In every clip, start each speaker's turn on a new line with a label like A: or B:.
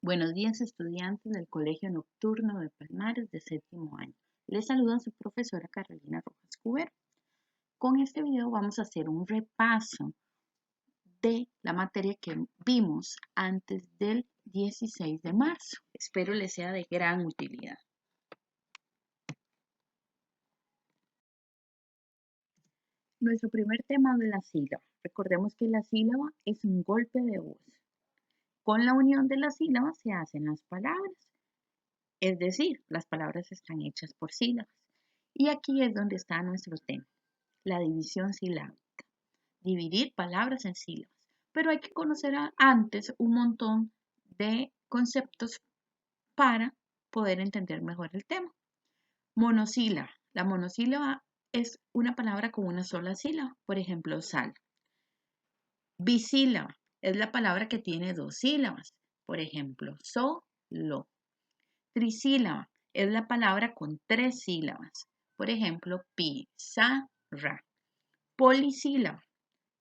A: Buenos días, estudiantes del Colegio Nocturno de Palmares de séptimo año. Les saluda su profesora Carolina Rojas Cubero. Con este video vamos a hacer un repaso de la materia que vimos antes del 16 de marzo. Espero les sea de gran utilidad. Nuestro primer tema de la sílaba. Recordemos que la sílaba es un golpe de voz. Con la unión de las sílabas se hacen las palabras. Es decir, las palabras están hechas por sílabas. Y aquí es donde está nuestro tema, la división silábica. Dividir palabras en sílabas. Pero hay que conocer antes un montón de conceptos para poder entender mejor el tema. Monosílaba. La monosílaba es una palabra con una sola sílaba. Por ejemplo, sal. Bisílaba es la palabra que tiene dos sílabas. Por ejemplo, solo. Trisílaba es la palabra con tres sílabas. Por ejemplo, pizarra. Polisílaba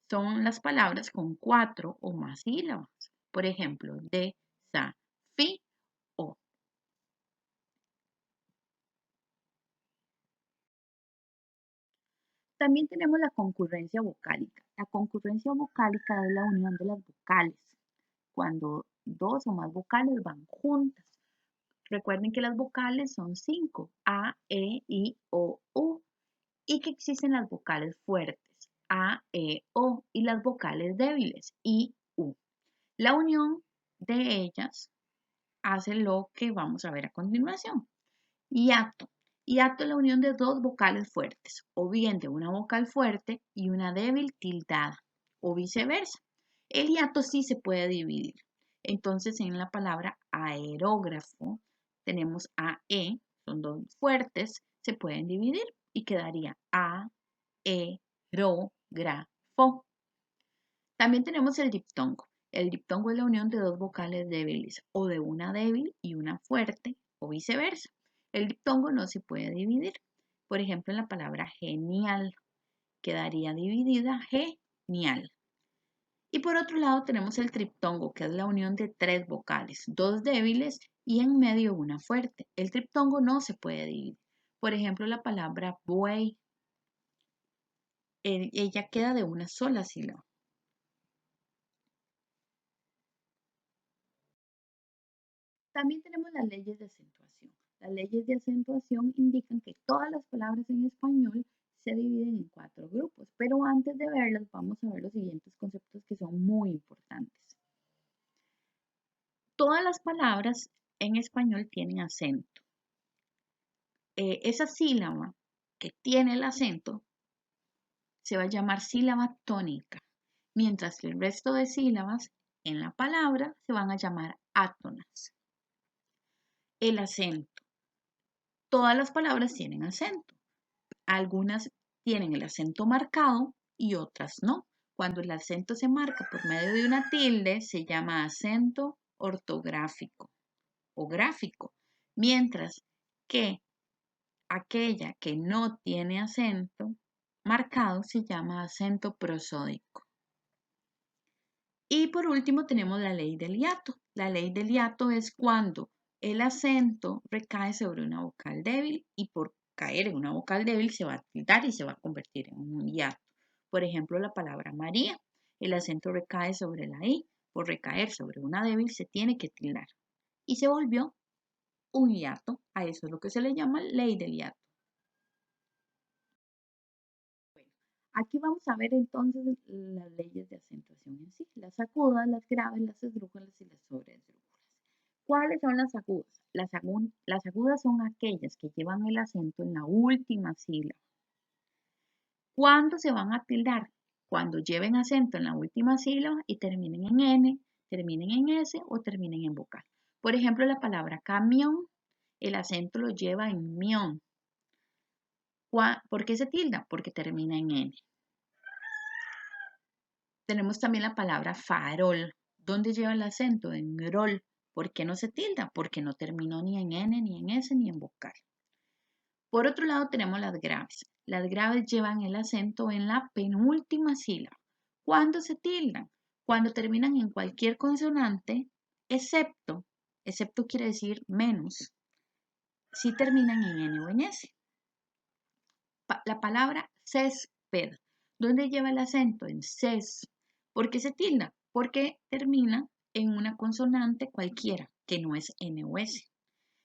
A: son las palabras con cuatro o más sílabas. Por ejemplo, desafío. También tenemos la concurrencia vocálica. La concurrencia vocálica es la unión de las vocales, cuando dos o más vocales van juntas. Recuerden que las vocales son 5, A, E, I, O, U, y que existen las vocales fuertes, A, E, O, y las vocales débiles, I, U. La unión de ellas hace lo que vamos a ver a continuación. Hiato. Hiato es la unión de dos vocales fuertes, o bien de una vocal fuerte y una débil tildada, o viceversa. El hiato sí se puede dividir. Entonces, en la palabra aerógrafo tenemos AE, son dos fuertes, se pueden dividir y quedaría aerógrafo. También tenemos el diptongo. El diptongo es la unión de dos vocales débiles, o de una débil y una fuerte, o viceversa. El diptongo no se puede dividir. Por ejemplo, en la palabra genial quedaría dividida genial. Y por otro lado tenemos el triptongo, que es la unión de tres vocales, dos débiles y en medio una fuerte. El triptongo no se puede dividir. Por ejemplo, la palabra buey, ella queda de una sola sílaba. También tenemos las leyes de acentuación. Las leyes de acentuación indican que todas las palabras en español se dividen en 4 grupos, pero antes de verlas vamos a ver los siguientes conceptos que son muy importantes. Todas las palabras en español tienen acento. Esa sílaba que tiene el acento se va a llamar sílaba tónica, mientras que el resto de sílabas en la palabra se van a llamar átonas. El acento. Todas las palabras tienen acento. Algunas tienen el acento marcado y otras no. Cuando el acento se marca por medio de una tilde, se llama acento ortográfico o gráfico, mientras que aquella que no tiene acento marcado se llama acento prosódico. Y por último tenemos la ley del hiato. La ley del hiato es cuando el acento recae sobre una vocal débil y por caer en una vocal débil se va a tildar y se va a convertir en un hiato. Por ejemplo, la palabra María, el acento recae sobre la I, por recaer sobre una débil se tiene que tildar y se volvió un hiato. A eso es lo que se le llama ley del hiato. Bueno, aquí vamos a ver entonces las leyes de acentuación en sí, las agudas, las graves, las esdrújulas y las sobreesdrújulas. ¿Cuáles son las agudas? Las agudas son aquellas que llevan el acento en la última sílaba. ¿Cuándo se van a tildar? Cuando lleven acento en la última sílaba y terminen en N, terminen en S o terminen en vocal. Por ejemplo, la palabra camión, el acento lo lleva en mión. ¿Por qué se tilda? Porque termina en N. Tenemos también la palabra farol. ¿Dónde lleva el acento? En rol. ¿Por qué no se tilda? Porque no terminó ni en N, ni en S, ni en vocal. Por otro lado tenemos las graves. Las graves llevan el acento en la penúltima sílaba. ¿Cuándo se tildan? Cuando terminan en cualquier consonante, excepto excepto quiere decir menos, sí terminan en N o en S. La palabra césped, ¿dónde lleva el acento? En ces. ¿Por qué se tilda? Porque termina en una consonante cualquiera, que no es N o S.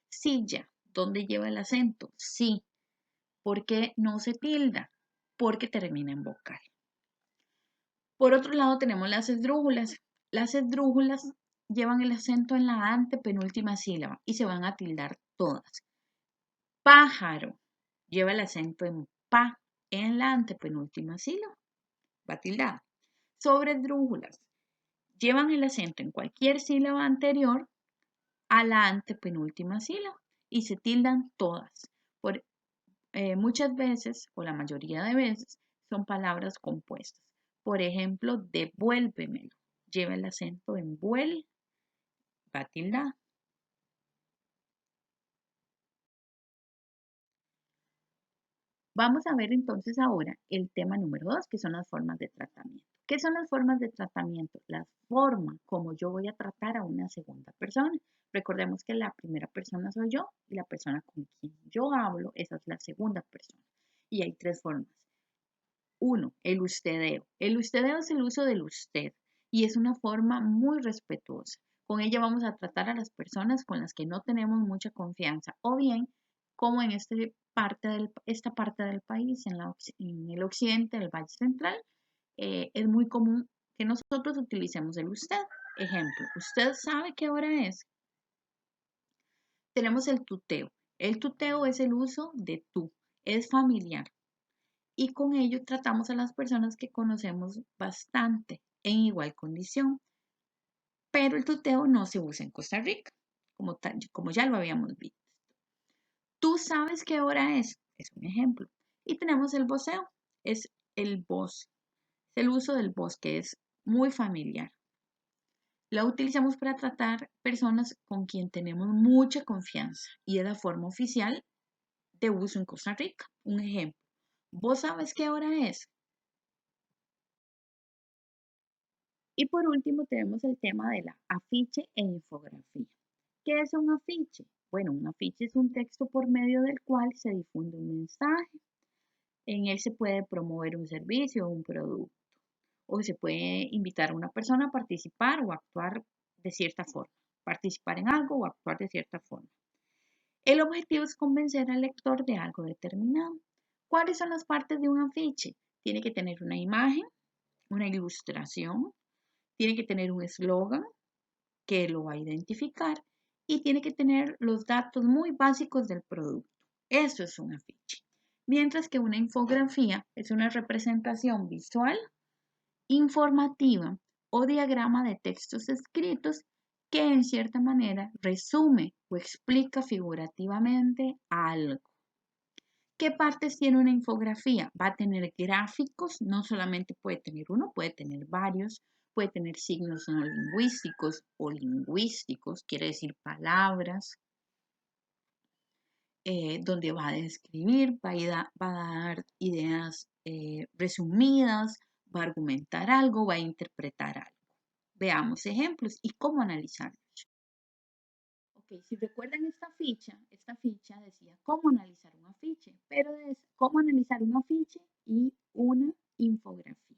A: Silla, ¿dónde lleva el acento? Sí. ¿Por qué no se tilda? Porque termina en vocal. Por otro lado tenemos las esdrújulas. Las esdrújulas llevan el acento en la antepenúltima sílaba y se van a tildar todas. Pájaro lleva el acento en pa en la antepenúltima sílaba. Va tildada. Sobre esdrújulas llevan el acento en cualquier sílaba anterior a la antepenúltima sílaba y se tildan todas. Muchas veces, o la mayoría de veces, son palabras compuestas. Por ejemplo, devuélvemelo. Lleva el acento en vuel, va tildada. Vamos a ver entonces ahora el tema número 2, que son las formas de tratamiento. ¿Qué son las formas de tratamiento? La forma como yo voy a tratar a una segunda persona. Recordemos que la primera persona soy yo y la persona con quien yo hablo, esa es la segunda persona. Y hay 3 formas. 1. El ustedeo. El ustedeo es el uso del usted y es una forma muy respetuosa. Con ella vamos a tratar a las personas con las que no tenemos mucha confianza o bien como en esta parte del país, en el occidente, el Valle Central, es muy común que nosotros utilicemos el usted. Ejemplo, ¿usted sabe qué hora es? Tenemos el tuteo. El tuteo es el uso de tú, es familiar. Y con ello tratamos a las personas que conocemos bastante en igual condición. Pero el tuteo no se usa en Costa Rica, como ya lo habíamos visto. Tú sabes qué hora es un ejemplo. Y tenemos el voceo, es el voz, es el uso del voz que es muy familiar. La utilizamos para tratar personas con quien tenemos mucha confianza y es la forma oficial de uso en Costa Rica. Un ejemplo, ¿vos sabes qué hora es? Y por último tenemos el tema de la afiche e infografía. ¿Qué es un afiche? Bueno, un afiche es un texto por medio del cual se difunde un mensaje. En él se puede promover un servicio o un producto. O se puede invitar a una persona a participar o actuar de cierta forma. Participar en algo o actuar de cierta forma. El objetivo es convencer al lector de algo determinado. ¿Cuáles son las partes de un afiche? Tiene que tener una imagen, una ilustración, tiene que tener un eslogan que lo va a identificar y tiene que tener los datos muy básicos del producto. Eso es un afiche. Mientras que una infografía es una representación visual, informativa o diagrama de textos escritos que en cierta manera resume o explica figurativamente algo. ¿Qué partes tiene una infografía? Va a tener gráficos, no solamente puede tener uno, puede tener varios, puede tener signos no lingüísticos o lingüísticos, quiere decir palabras, donde va a describir, va a dar ideas resumidas, va a argumentar algo, va a interpretar algo. Veamos ejemplos y cómo analizarlos. Ok, si recuerdan esta ficha decía cómo analizar un afiche, pero es cómo analizar un afiche y una infografía.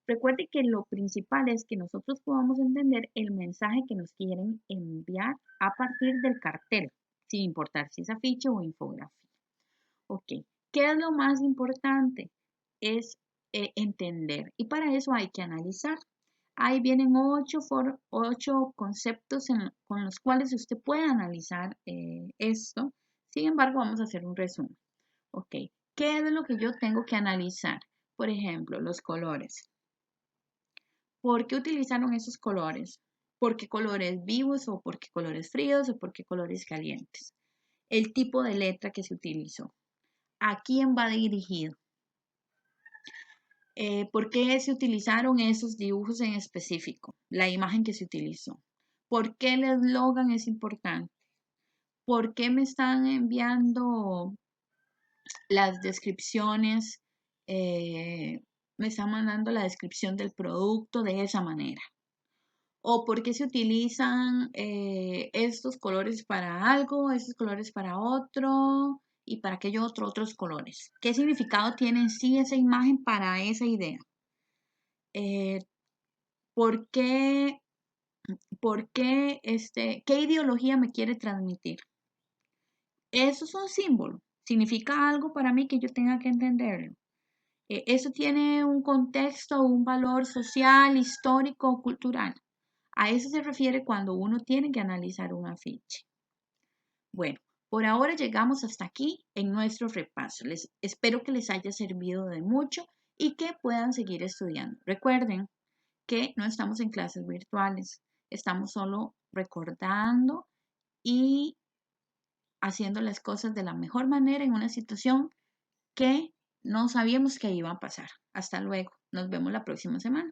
A: Recuerde que lo principal es que nosotros podamos entender el mensaje que nos quieren enviar a partir del cartel, sin importar si es afiche o infografía. Ok, ¿qué es lo más importante? Es entender y para eso hay que analizar. Ahí vienen 8 conceptos con los cuales usted puede analizar esto. Sin embargo, vamos a hacer un resumen. Ok, ¿qué es lo que yo tengo que analizar? Por ejemplo, los colores. ¿Por qué utilizaron esos colores? ¿Por qué colores vivos o por qué colores fríos o por qué colores calientes? El tipo de letra que se utilizó. ¿A quién va dirigido? ¿Por qué se utilizaron esos dibujos en específico? La imagen que se utilizó. ¿Por qué el eslogan es importante? ¿Por qué me están enviando las descripciones? Me están mandando la descripción del producto de esa manera. o por qué se utilizan estos colores para algo, estos colores para otro y para aquello otros colores. ¿Qué significado tiene en sí esa imagen para esa idea? Eh, ¿Por qué, qué ideología me quiere transmitir? Eso es un símbolo. ¿Significa algo para mí que yo tenga que entenderlo? Eso tiene un contexto, un valor social, histórico, cultural. A eso se refiere cuando uno tiene que analizar un afiche. Bueno, por ahora llegamos hasta aquí en nuestro repaso. Les espero que les haya servido de mucho y que puedan seguir estudiando. Recuerden que no estamos en clases virtuales, estamos solo recordando y haciendo las cosas de la mejor manera en una situación que no sabíamos que iba a pasar. Hasta luego. Nos vemos la próxima semana.